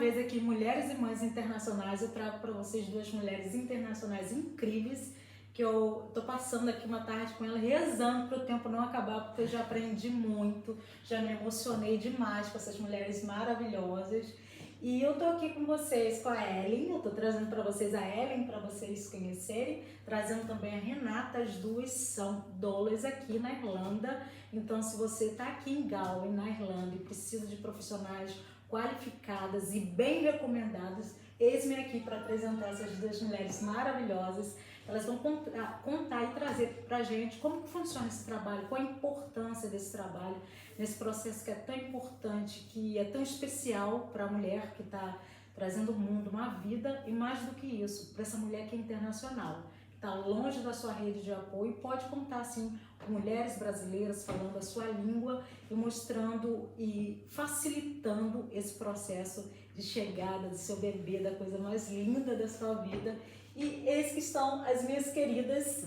vez aqui, Mulheres e Mães Internacionais. Eu trago para vocês duas mulheres internacionais incríveis, que eu tô passando aqui uma tarde com ela, rezando para o tempo não acabar, porque eu já aprendi muito, já me emocionei demais com essas mulheres maravilhosas. E eu tô aqui com vocês, com a Ellen, eu tô trazendo para vocês a Ellen, para vocês conhecerem, trazendo também a Renata, as duas são doulas aqui na Irlanda. Então, se você está aqui em Galway, na Irlanda, e precisa de profissionais qualificadas e bem recomendadas, eis-me aqui para apresentar essas duas mulheres maravilhosas. Elas vão contar e trazer para a gente como que funciona esse trabalho, qual a importância desse trabalho, nesse processo que é tão importante, que é tão especial para a mulher que está trazendo ao mundo uma vida, e mais do que isso, para essa mulher que é internacional, que está longe da sua rede de apoio, pode contar assim com mulheres brasileiras falando a sua língua e mostrando e facilitando esse processo de chegada do seu bebê, da coisa mais linda da sua vida. E esses que estão as minhas queridas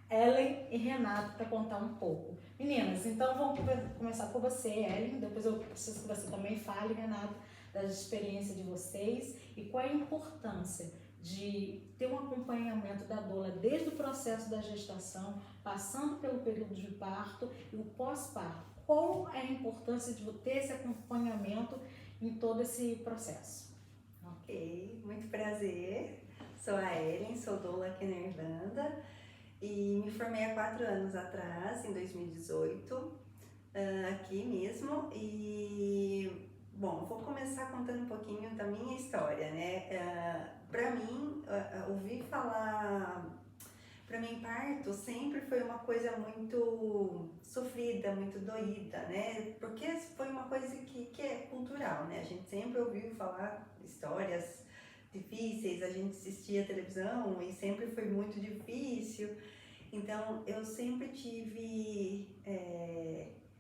Ellen e Renata para contar um pouco. Meninas, então vamos começar por você, Ellen, depois eu preciso que você também fale, Renata, das experiências de vocês e qual é a importância de ter um acompanhamento da doula desde o processo da gestação, passando pelo período de parto e o pós-parto. Qual é a importância de ter esse acompanhamento em todo esse processo? Ok, muito prazer. Sou a Ellen, sou doula aqui na Irlanda e me formei há 4 anos atrás, em 2018, aqui mesmo. E, bom, vou começar contando um pouquinho da minha história, né? Para mim, ouvir falar, para mim, parto sempre foi uma coisa muito sofrida, muito doída, né? Porque foi uma coisa que é cultural, né? A gente sempre ouviu falar histórias difíceis, a gente assistia a televisão e sempre foi muito difícil. Então, eu sempre tive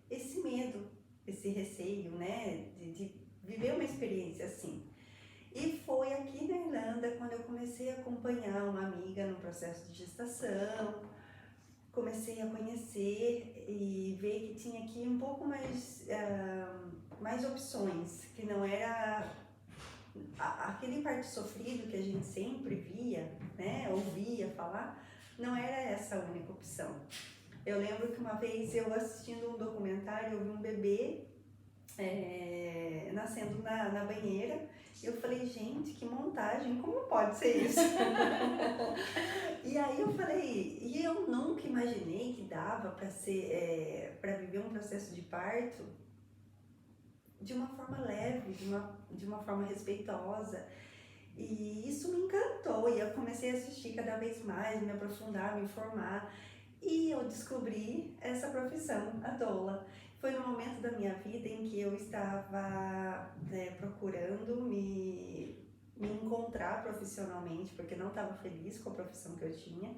esse medo, esse receio, né? De viver uma experiência assim. E foi aqui na Irlanda quando eu comecei a acompanhar uma amiga no processo de gestação, comecei a conhecer e ver que tinha aqui um pouco mais opções, que não era aquele parto sofrido que a gente sempre via, né, ouvia falar, não era essa a única opção. Eu lembro que uma vez eu assistindo um documentário, eu vi um bebê nascendo na banheira. Eu falei, gente, que montagem, como pode ser isso? E aí eu falei, e eu nunca imaginei que dava para viver um processo de parto de uma forma leve, de uma forma respeitosa. E isso me encantou e eu comecei a assistir cada vez mais, me aprofundar, me informar. E eu descobri essa profissão, a doula. Foi no momento da minha vida em que eu estava procurando me encontrar profissionalmente, porque não estava feliz com a profissão que eu tinha.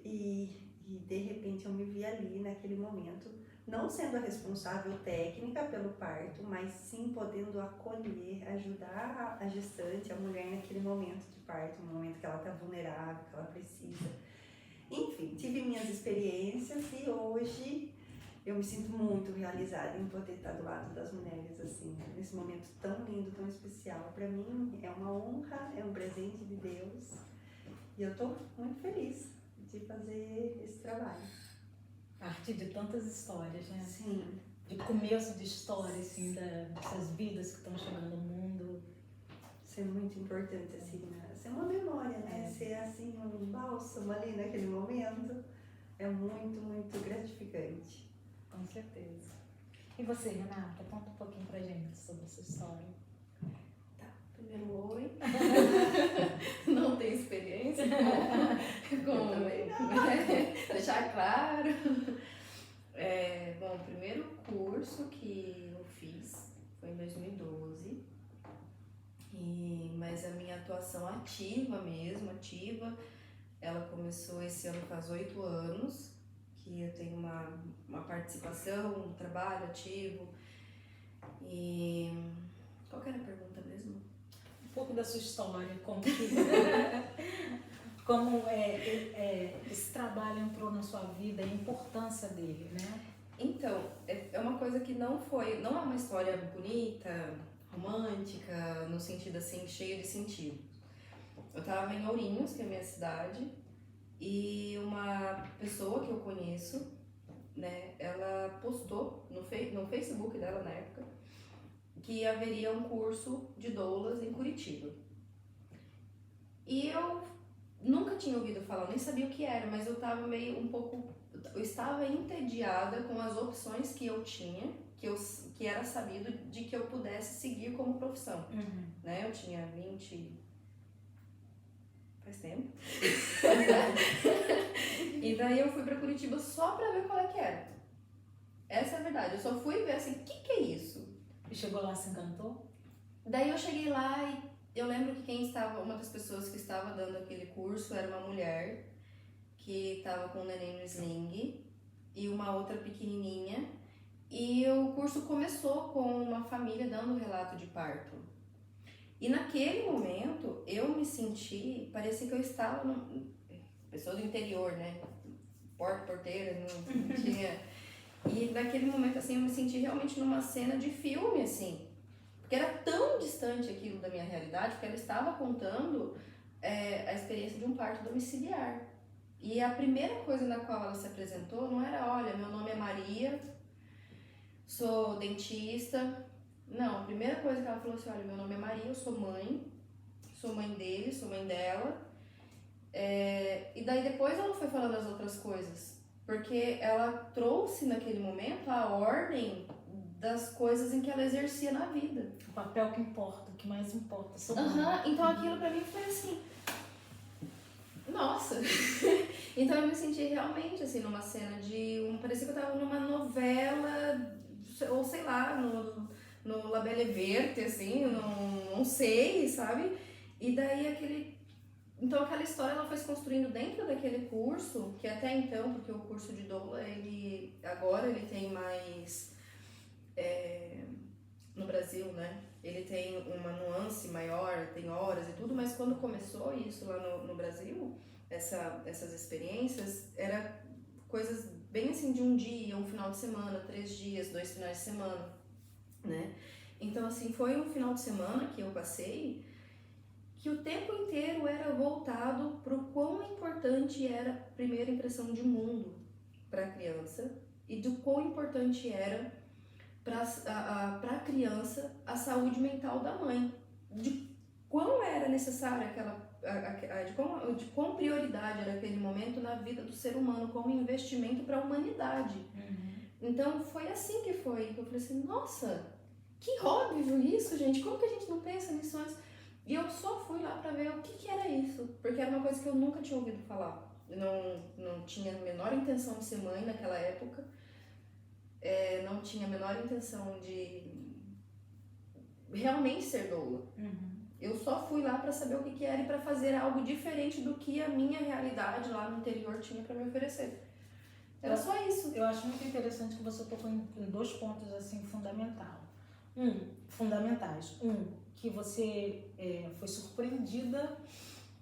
E de repente eu me vi ali naquele momento, não sendo a responsável técnica pelo parto, mas sim podendo acolher, ajudar a gestante, a mulher naquele momento de parto, no momento que ela está vulnerável, que ela precisa. Enfim, tive minhas experiências e hoje eu me sinto muito realizada em poder estar do lado das mulheres, assim, nesse momento tão lindo, tão especial. Para mim é uma honra, é um presente de Deus e eu estou muito feliz de fazer esse trabalho. A partir de tantas histórias, né? Sim. De começo de história, assim, dessas vidas que estão chegando ao mundo. Isso é muito importante, assim, né? Ser uma memória, né? Ser, assim, um bálsamo ali naquele momento. É muito, muito gratificante. Com certeza. E você, Renata, conta um pouquinho pra gente sobre essa história. Tá, primeiro oi. Não tenho experiência. Como também não. Deixar claro. Bom, o primeiro curso que eu fiz foi em 2012. Mas a minha atuação ativa, ela começou esse ano, faz 8 anos, que eu tenho uma participação, um trabalho ativo. E qual que era a pergunta mesmo? Um pouco da sua história, como esse trabalho entrou na sua vida, a importância dele, né? Então, é uma coisa que não é uma história bonita, romântica, no sentido assim, cheio de sentido. Eu tava em Ourinhos, que é a minha cidade, e uma pessoa que eu conheço, né, ela postou no Facebook dela na época que haveria um curso de doulas em Curitiba. E eu nunca tinha ouvido falar, nem sabia o que era, mas eu estava eu estava entediada com as opções que eu tinha, que era sabido de que eu pudesse seguir como profissão, né? Eu tinha 20, faz tempo. E daí eu fui pra Curitiba só pra ver qual é que era. Essa é a verdade, eu só fui ver assim, o que é isso? E chegou lá, se encantou? Daí eu cheguei lá e eu lembro que uma das pessoas que estava dando aquele curso era uma mulher que estava com um neném no sling e uma outra pequenininha. E o curso começou com uma família dando relato de parto. E naquele momento eu me senti, parecia que eu estava pessoa do interior, né? Porteira, não tinha. E naquele momento assim eu me senti realmente numa cena de filme, assim. Porque era tão distante aquilo da minha realidade, porque ela estava contando a experiência de um parto domiciliar. E a primeira coisa na qual ela se apresentou não era, olha, meu nome é Maria, sou dentista. Não, a primeira coisa que ela falou assim, olha, meu nome é Maria, eu sou mãe dele, sou mãe dela. E daí depois ela foi falando as outras coisas, porque ela trouxe naquele momento a ordem das coisas em que ela exercia na vida. O papel que importa, o que mais importa. Então aquilo pra mim foi assim, nossa. Então eu me senti realmente assim numa cena parecia que eu tava numa novela, ou sei lá, no La Belle Verte, assim, não sei, sabe? E daí então aquela história ela foi se construindo dentro daquele curso, que até então, porque o curso de doula, agora ele tem mais no Brasil, né? Ele tem uma nuance maior, tem horas e tudo, mas quando começou isso lá no Brasil, essas experiências, era coisas bem assim de um dia, um final de semana, 3 dias, 2 finais de semana, né? Então assim, foi um final de semana que eu passei que o tempo inteiro era voltado para o quão importante era a primeira impressão de mundo para a criança e do quão importante era para a criança a saúde mental da mãe, de quão era necessária de quão prioridade era aquele momento na vida do ser humano como investimento para a humanidade. Então foi assim que foi, eu falei assim, nossa, que óbvio isso, gente, como que a gente não pensa nisso antes? E eu só fui lá para ver o que era isso, porque era uma coisa que eu nunca tinha ouvido falar. Eu não tinha a menor intenção de ser mãe naquela época, não tinha a menor intenção de realmente ser doula. Eu só fui lá para saber o que era e para fazer algo diferente do que a minha realidade lá no interior tinha para me oferecer. Era só isso. Eu acho muito interessante que você tocou em 2 pontos assim fundamentais. Que você foi surpreendida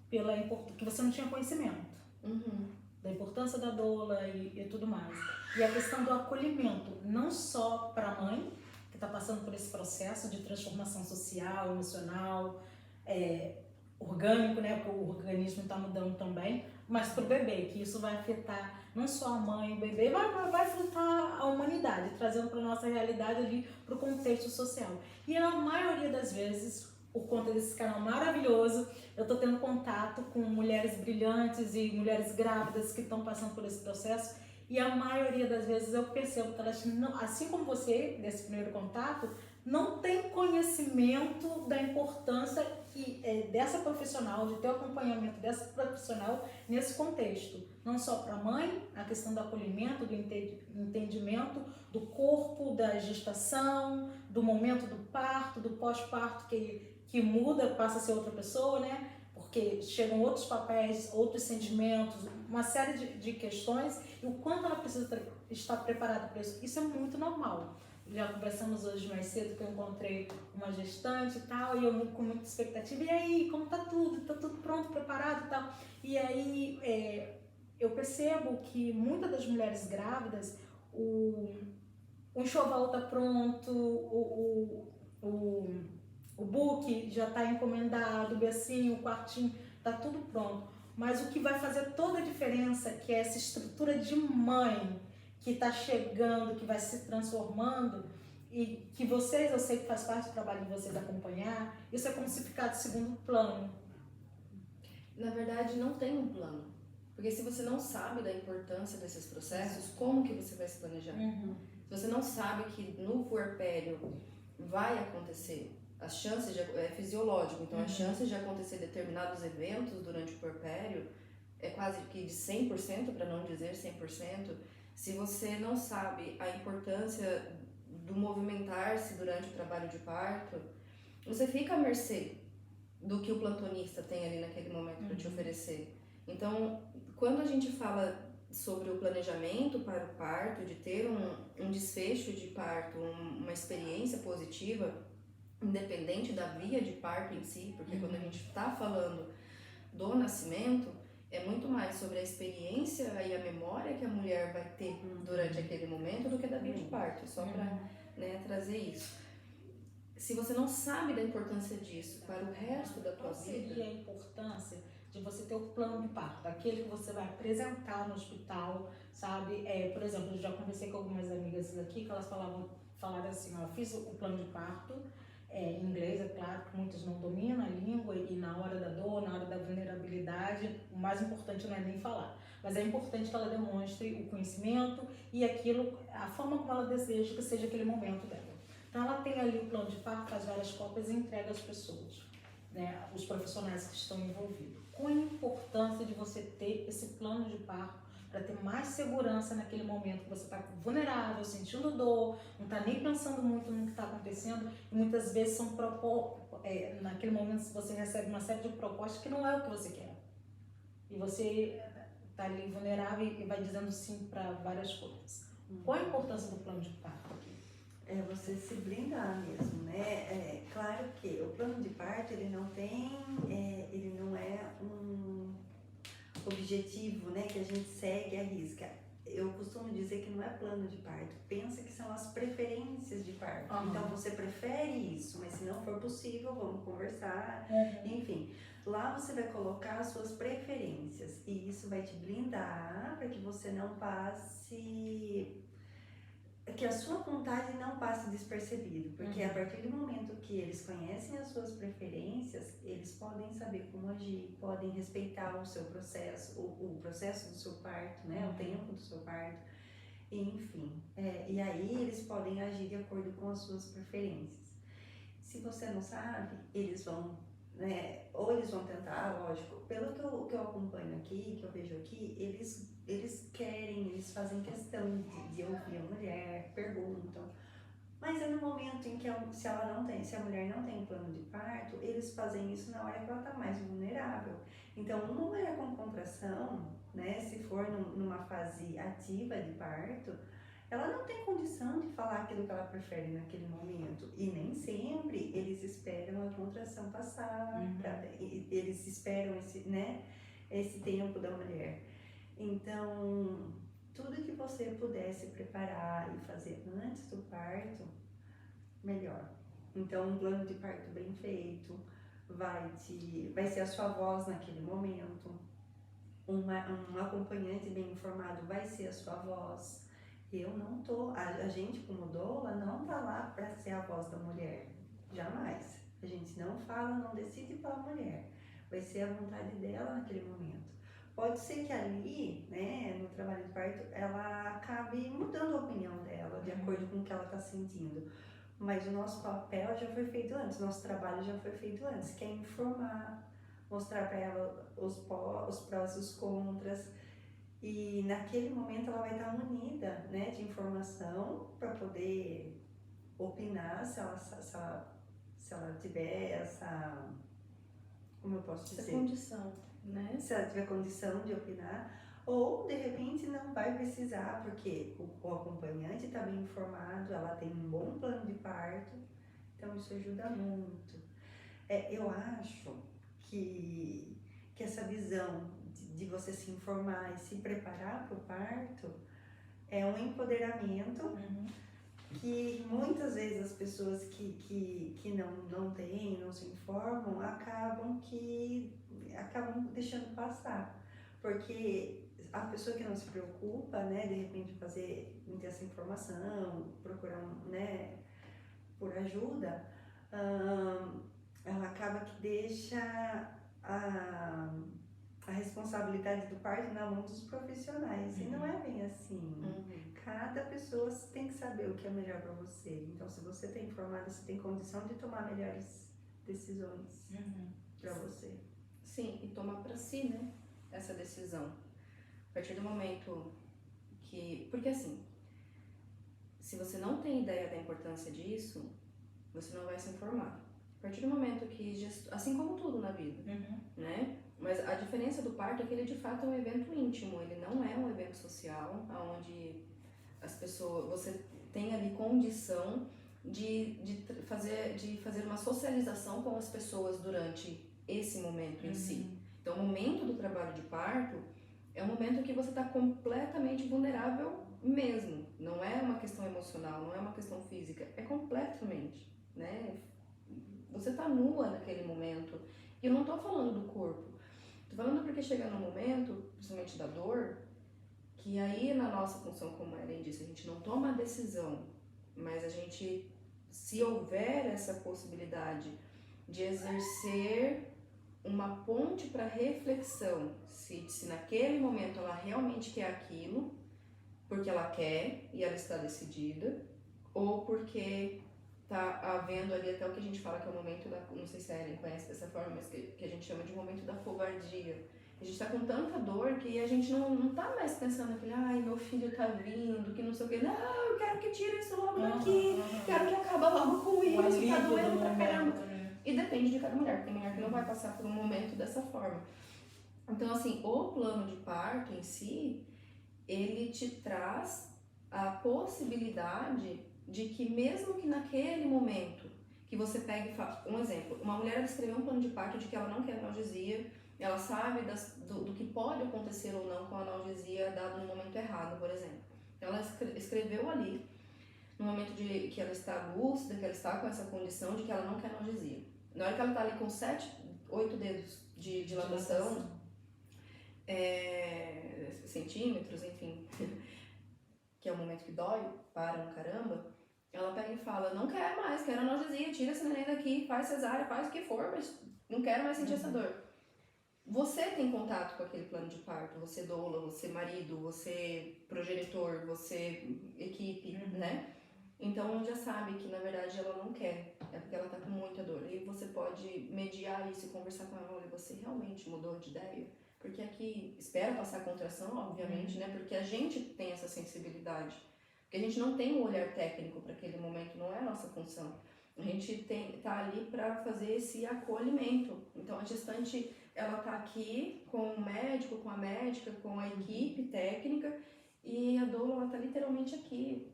que você não tinha conhecimento da importância da doula e tudo mais. E a questão do acolhimento, não só para a mãe, que está passando por esse processo de transformação social, emocional, orgânico, né, porque o organismo está mudando também, mas para o bebê, que isso vai afetar não só a mãe e o bebê, vai afetar a humanidade, trazendo para a nossa realidade ali, para o contexto social. E a maioria das vezes, por conta desse canal maravilhoso, eu estou tendo contato com mulheres brilhantes e mulheres grávidas que estão passando por esse processo, e a maioria das vezes eu percebo que elas, não, assim como você, nesse primeiro contato, não tem conhecimento da importância dessa profissional, de ter o acompanhamento dessa profissional nesse contexto. Não só para a mãe, a questão do acolhimento, do entendimento do corpo, da gestação, do momento do parto, do pós-parto que muda, passa a ser outra pessoa, né? Porque chegam outros papéis, outros sentimentos, uma série de questões, e o quanto ela precisa estar preparada para isso. Isso é muito normal. Já conversamos hoje mais cedo que eu encontrei uma gestante e tal, e eu com muita expectativa, e aí, como tá tudo pronto, preparado e tal. E aí eu percebo que muitas das mulheres grávidas, o enxoval tá pronto, O book já está encomendado, o bercinho, o quartinho, está tudo pronto. Mas o que vai fazer toda a diferença, que é essa estrutura de mãe que está chegando, que vai se transformando, e que vocês, eu sei que faz parte do trabalho de vocês acompanhar, isso é como se ficar de segundo plano. Na verdade, não tem um plano. Porque se você não sabe da importância desses processos, como que você vai se planejar? Se você não sabe que no puerpério vai acontecer, as chances é fisiológico, então as chances de acontecer determinados eventos durante o puerpério é quase que de 100%, para não dizer 100%. Se você não sabe a importância do movimentar-se durante o trabalho de parto, você fica à mercê do que o plantonista tem ali naquele momento para te oferecer. Então, quando a gente fala sobre o planejamento para o parto, de ter um desfecho de parto, uma experiência positiva, independente da via de parto em si, porque quando a gente está falando do nascimento, é muito mais sobre a experiência e a memória que a mulher vai ter durante aquele momento do que da via de parto, só para trazer isso. Se você não sabe da importância disso para o resto da tua Qual vida... seria a importância de você ter o plano de parto, aquele que você vai apresentar no hospital, sabe? Por exemplo, eu já conversei com algumas amigas aqui que elas falaram assim, ó, fiz o plano de parto, em inglês, é claro, que muitos não dominam a língua e na hora da dor, na hora da vulnerabilidade, o mais importante não é nem falar, mas é importante que ela demonstre o conhecimento e aquilo, a forma como ela deseja que seja aquele momento dela. Então ela tem ali o plano de parto, faz várias cópias e entrega às pessoas, né, os profissionais que estão envolvidos. Qual a importância de você ter esse plano de parto para ter mais segurança naquele momento que você está vulnerável, sentindo dor, não está nem pensando muito no que está acontecendo, e muitas vezes são naquele momento você recebe uma série de propostas que não é o que você quer. E você está ali vulnerável e vai dizendo sim para várias coisas. Qual a importância do plano de parto aqui? É você se blindar mesmo, né? Claro que o plano de parto, ele não é um objetivo, né, que a gente segue à risca. Eu costumo dizer que não é plano de parto, pensa que são as preferências de parto. Então você prefere isso, mas se não for possível, vamos conversar, enfim. Lá você vai colocar as suas preferências e isso vai te blindar para que você não passe... que a sua vontade não passe despercebido, porque a partir do momento que eles conhecem as suas preferências, eles podem saber como agir, podem respeitar o seu processo, o processo do seu parto, né, o tempo do seu parto, enfim, e aí eles podem agir de acordo com as suas preferências. Se você não sabe, eles vão, né, ou eles vão tentar, lógico, pelo que eu acompanho aqui, que eu vejo aqui, eles querem, eles fazem questão de ouvir a mulher, perguntam, mas é no momento em que se a mulher não tem plano de parto, eles fazem isso na hora que ela está mais vulnerável. Então, uma mulher com contração, né, se for numa fase ativa de parto, ela não tem condição de falar aquilo que ela prefere naquele momento. E nem sempre eles esperam a contração passar, eles esperam esse tempo da mulher. Então, tudo que você pudesse preparar e fazer antes do parto, melhor. Então, um plano de parto bem feito vai ser a sua voz naquele momento. Um acompanhante bem informado vai ser a sua voz. A gente como doula não tá lá para ser a voz da mulher, jamais. A gente não fala, não decide pela mulher, vai ser a vontade dela naquele momento. Pode ser que ali, né, no trabalho de parto, ela acabe mudando a opinião dela, de acordo com o que ela está sentindo. Mas o nosso papel já foi feito antes, nosso trabalho já foi feito antes, que é informar, mostrar para ela os prós e os contras. E naquele momento ela vai estar munida, né, de informação para poder opinar se ela tiver essa, como eu posso dizer? Essa condição, né? Se ela tiver condição de opinar, ou de repente não vai precisar, porque o acompanhante está bem informado, ela tem um bom plano de parto, então isso ajuda muito. Eu acho que essa visão de você se informar e se preparar para o parto é um empoderamento que muitas vezes as pessoas que não têm, não se informam, acabam deixando passar. Porque a pessoa que não se preocupa, né, de repente em ter essa informação, procurar, né, por ajuda, ela acaba que deixa a responsabilidade do parto na mão dos profissionais. E não é bem assim. Cada pessoa tem que saber o que é melhor para você. Então, se você está informada, você tem condição de tomar melhores decisões para você. Sim, e tomar para si, né, essa decisão. A partir do momento que... Porque assim, se você não tem ideia da importância disso, você não vai se informar. A partir do momento que... Assim como tudo na vida, né? Mas a diferença do parto é que ele de fato é um evento íntimo, ele não é um evento social, onde as pessoas, você tem ali condição de fazer uma socialização com as pessoas durante esse momento em si. Então, o momento do trabalho de parto é um momento que você está completamente vulnerável mesmo. Não é uma questão emocional, não é uma questão física, é completamente, né? Você está nua naquele momento. E eu não estou falando do corpo. Estou falando porque chega num momento, principalmente da dor, que aí na nossa função, como a Ellen disse, a gente não toma a decisão, mas a gente, se houver essa possibilidade de exercer uma ponte para reflexão, se naquele momento ela realmente quer aquilo, porque ela quer e ela está decidida, ou porque tá havendo ali até o que a gente fala que é o momento da... Não sei se a Ellen conhece dessa forma, mas que a gente chama de momento da covardia. A gente tá com tanta dor que a gente não tá mais pensando naquele, ai, meu filho tá vindo, que não sei o quê. Não, eu quero que tire isso logo daqui, quero que acabe logo com isso, tá doendo pra caramba. E depende de cada mulher, tem mulher que não vai passar por um momento dessa forma. Então, assim, o plano de parto em si, ele te traz a possibilidade de que mesmo que naquele momento que você pegue, um exemplo, uma mulher ela escreveu um plano de parto de que ela não quer analgesia, ela sabe do que pode acontecer ou não com a analgesia dado no momento errado, por exemplo. Ela escreveu ali, no momento de que ela está lúcida, que ela está com essa condição de que ela não quer analgesia. Na hora que ela está ali com 8 dedos de dilatação, centímetros, enfim, que é o momento que dói, para um caramba, ela pega e fala, não quero mais, quero analgesia, tira esse neném daqui, faz cesárea, faz o que for, mas não quero mais sentir essa dor. Você tem contato com aquele plano de parto, você doula, você marido, você progenitor, você equipe, né? Então já sabe que na verdade ela não quer, é porque ela tá com muita dor. E você pode mediar isso e conversar com ela, olha, você realmente mudou de ideia? Porque aqui espera passar a contração, obviamente, né? Porque a gente tem essa sensibilidade. Porque a gente não tem um olhar técnico para aquele momento, não é a nossa função. A gente tá ali para fazer esse acolhimento. Então a gestante, ela tá aqui com o médico, com a médica, com a equipe técnica, e a doula, ela tá literalmente aqui,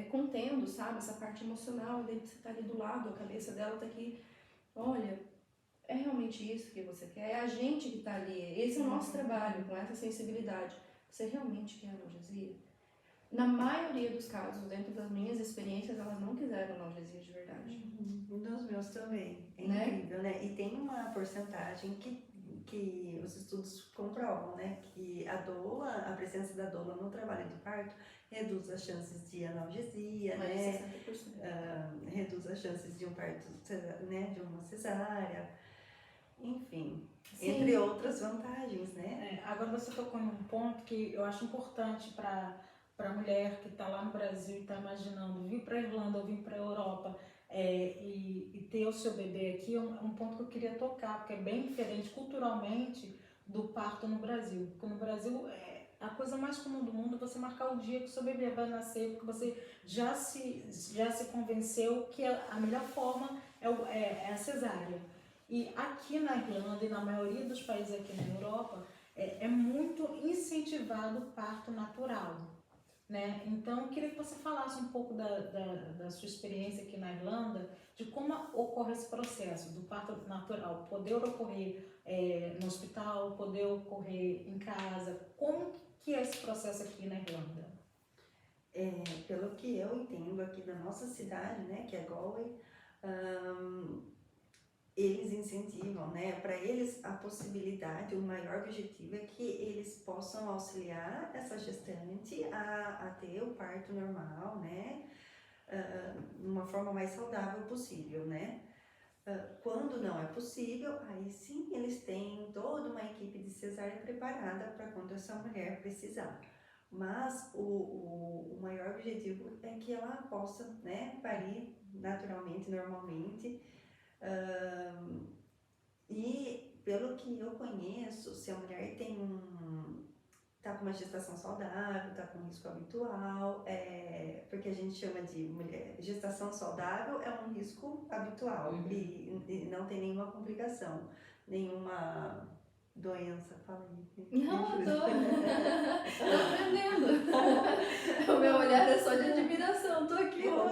contendo, sabe, essa parte emocional, daí você tá ali do lado, a cabeça dela tá aqui, olha, é realmente isso que você quer? É a gente que tá ali, esse é o nosso trabalho, com essa sensibilidade. Você realmente quer analgesia? Na maioria dos casos, dentro das minhas experiências, elas não quiseram analgesia de verdade. Nos meus também, é Né? incrível, né? E tem uma porcentagem que os estudos comprovam, né? Que a presença da doula no trabalho de parto reduz as chances de analgesia, Mais né? de 60%. Reduz as chances de um parto, né? De uma cesárea, enfim, Sim. entre outras vantagens, né? Agora você tocou em um ponto que eu acho importante para a mulher que está lá no Brasil e está imaginando vir para a Irlanda ou vir para a Europa e ter o seu bebê aqui, um ponto que eu queria tocar, porque é bem diferente culturalmente do parto no Brasil. Porque no Brasil a coisa mais comum do mundo é você marcar o dia que o seu bebê vai nascer, porque você já se convenceu que a melhor forma é a cesárea. E aqui na Irlanda e na maioria dos países aqui na Europa, é muito incentivado o parto natural, né? Então, eu queria que você falasse um pouco da sua experiência aqui na Irlanda, de como ocorre esse processo do parto natural, poder ocorrer no hospital, poder ocorrer em casa, como que é esse processo aqui na Irlanda? pelo que eu entendo aqui da nossa cidade, né, que é Galway, eles incentivam, né, para eles a possibilidade, o maior objetivo é que eles possam auxiliar essa gestante a ter o parto normal, né, de uma forma mais saudável possível, né. Quando não é possível, aí sim eles têm toda uma equipe de cesárea preparada para quando essa mulher precisar. Mas o maior objetivo é que ela possa, né, parir naturalmente, normalmente. E pelo que eu conheço, se a mulher tá com uma gestação saudável, tá com risco habitual, porque a gente chama de gestação saudável é um risco habitual e não tem nenhuma complicação, nenhuma doença, fala aí. Não, eu tô aprendendo. O meu olhar é só de admiração, tô aqui. Não.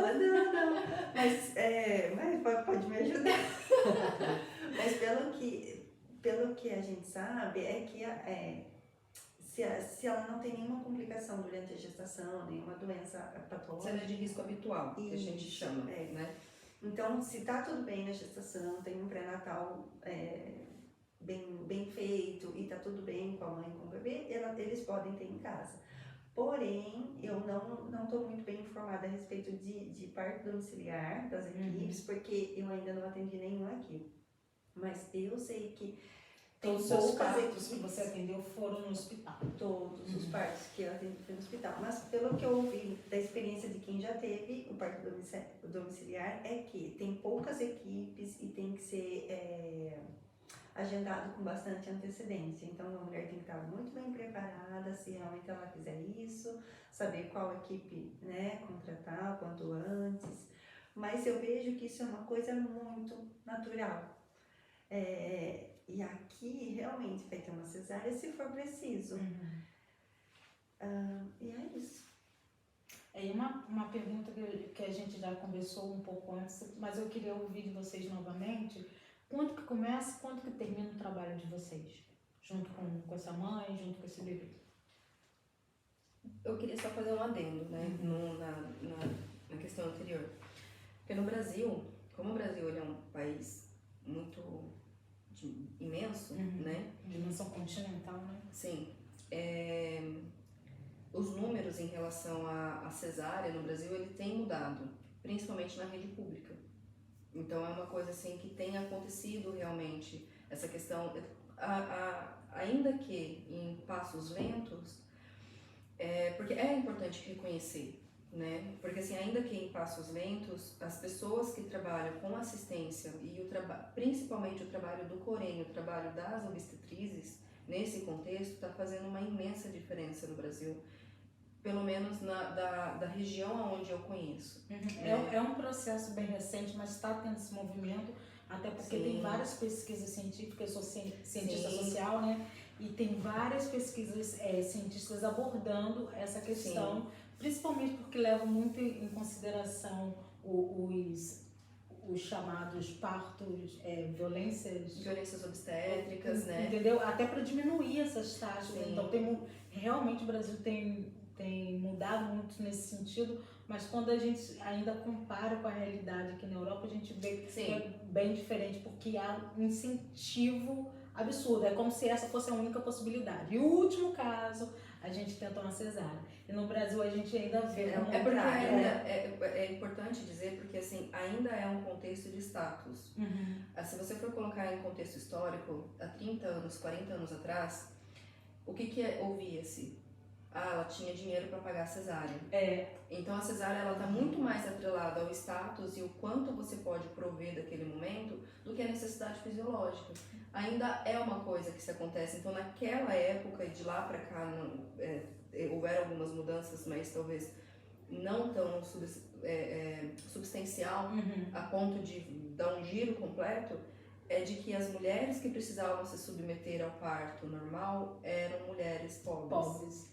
Mas pode me ajudar. Mas pelo que a gente sabe, é que se ela não tem nenhuma complicação durante a gestação, nenhuma doença patológica. Cena de risco habitual, que a gente chama, né? Então, se tá tudo bem na gestação, tem um pré-natal bem feito e tá tudo bem com a mãe e com o bebê, eles podem ter em casa. Porém, eu não estou muito bem informada a respeito de parto domiciliar das equipes, porque eu ainda não atendi nenhum aqui. Mas eu sei que tem Todos os seus poucas partos equipes. que você atendeu foram no hospital. Todos os partos que eu atendi foi no hospital. Mas pelo que eu ouvi da experiência de quem já teve o parto domiciliar, é que tem poucas equipes e tem que ser agendado com bastante antecedência. Então a mulher tem que estar muito bem preparada se realmente ela quiser isso, saber qual equipe, né, contratar o quanto antes. Mas eu vejo que isso é uma coisa muito natural. E aqui realmente vai ter uma cesárea se for preciso. E é isso. E uma pergunta que a gente já conversou um pouco antes, mas eu queria ouvir de vocês novamente. Quando que começa e quando que termina o trabalho de vocês? Junto com essa mãe, junto com esse bebê? Eu queria só fazer um adendo, né, na questão anterior. Porque no Brasil, como o Brasil ele é um país muito imenso, né? Dimensão continental, né? Sim. Os números em relação à cesárea no Brasil, ele tem mudado, principalmente na rede pública. Então é uma coisa assim que tem acontecido realmente, essa questão, ainda que em passos lentos, porque é importante reconhecer, né? Porque assim, ainda que em passos lentos, as pessoas que trabalham com assistência e principalmente o trabalho do Corém, o trabalho das obstetrizes, nesse contexto, está fazendo uma imensa diferença no Brasil. Pelo menos da região onde eu conheço. É um processo bem recente, mas está tendo esse movimento, até porque tem várias pesquisas científicas, eu sou cientista social, né? E tem várias pesquisas científicas abordando essa questão, principalmente porque levam muito em consideração os chamados partos, violências obstétricas, né? Entendeu? Até para diminuir essas taxas. Então, realmente o Brasil tem mudado muito nesse sentido, mas quando a gente ainda compara com a realidade aqui na Europa, a gente vê que é bem diferente, porque há um incentivo absurdo. É como se essa fosse a única possibilidade. E o último caso, a gente tenta uma cesárea. E no Brasil a gente ainda vê é importante dizer, porque assim, ainda é um contexto de status. Se você for colocar em contexto histórico, há 30 anos, 40 anos atrás, o que ouvia-se? Ela tinha dinheiro para pagar a cesárea. Então a cesárea ela está muito mais atrelada ao status e o quanto você pode prover daquele momento do que a necessidade fisiológica. Ainda é uma coisa que se acontece. Então naquela época e de lá para cá houveram algumas mudanças, mas talvez não tão substancial a ponto de dar um giro completo, de que as mulheres que precisavam se submeter ao parto normal eram mulheres pobres.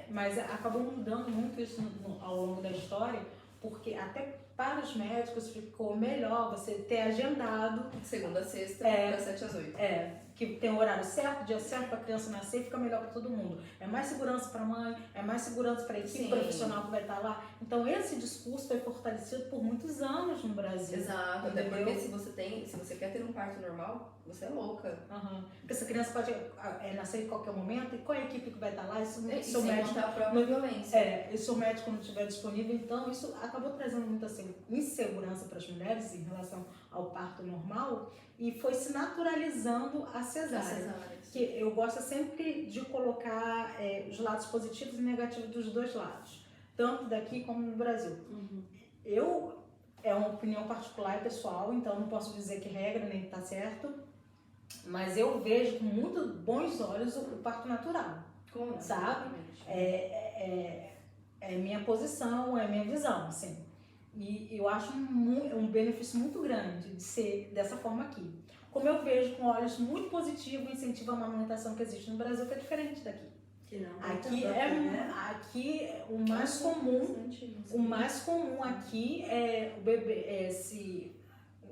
Mas acabou mudando muito isso ao longo da história, porque até para os médicos ficou melhor você ter agendado segunda a sexta, das 7 às 8. que tem o horário certo, dia certo para a criança nascer, fica melhor para todo mundo. É mais segurança para a mãe, é mais segurança para a equipe Sim. profissional que vai estar lá. Então esse discurso foi fortalecido por muitos anos no Brasil. Exato, até Entendeu? porque se você quer ter um parto normal, você é louca. Uhum. Porque essa criança pode nascer em qualquer momento, e qual é a equipe que vai estar lá? Isso, E seu sem médico, contar a própria violência. e se o médico não estiver disponível, então isso acabou trazendo muita insegurança para as mulheres em relação ao parto normal e foi se naturalizando a cesárea. Que eu gosto sempre de colocar os lados positivos e negativos dos dois lados, tanto daqui como no Brasil. É uma opinião particular e pessoal, então não posso dizer que regra nem que está certo, mas eu vejo com muito bons olhos o parto natural, sabe? É minha posição, é minha visão, assim. E eu acho um benefício muito grande de ser dessa forma aqui. Como eu vejo com olhos muito positivos o incentivo à amamentação que existe no Brasil, que é diferente daqui. Que não, aqui o mais comum aqui é o bebê, se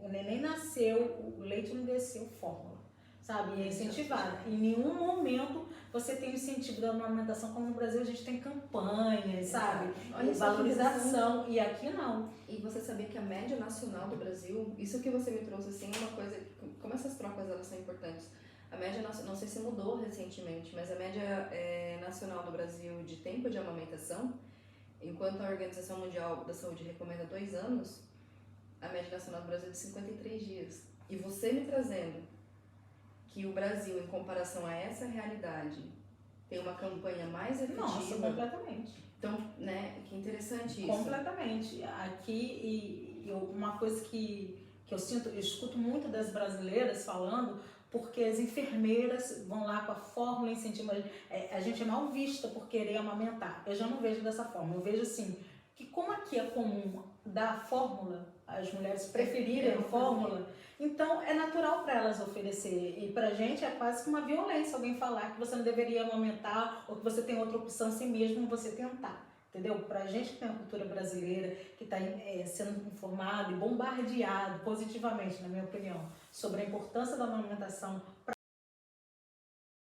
o neném nasceu, o leite não desceu, fórmula, sabe? E é incentivado. Em nenhum momento você tem o incentivo da amamentação, como no Brasil a gente tem campanhas, sabe? Valorização, e aqui não. E você sabia que a média nacional do Brasil, isso que você me trouxe assim, uma coisa, como essas trocas elas são importantes. A média nacional, não sei se mudou recentemente, mas a média nacional do Brasil de tempo de amamentação, enquanto a Organização Mundial da Saúde recomenda 2 anos, a média nacional do Brasil é de 53 dias. E você me trazendo que o Brasil, em comparação a essa realidade, tem uma campanha mais efetiva. Nossa, completamente. Então, né, que interessante isso. Completamente. Aqui, uma coisa que eu sinto, eu escuto muito das brasileiras falando, porque as enfermeiras vão lá com a fórmula incentiva. A gente é mal vista por querer amamentar. Eu já não vejo dessa forma. Eu vejo assim, que como aqui é comum dar a fórmula, as mulheres preferirem a fórmula, então é natural para elas oferecer. E pra gente é quase que uma violência alguém falar que você não deveria amamentar ou que você tem outra opção sem mesmo você tentar. Entendeu? Pra gente que tem a cultura brasileira, que está sendo informado e bombardeado positivamente, na minha opinião, sobre a importância da amamentação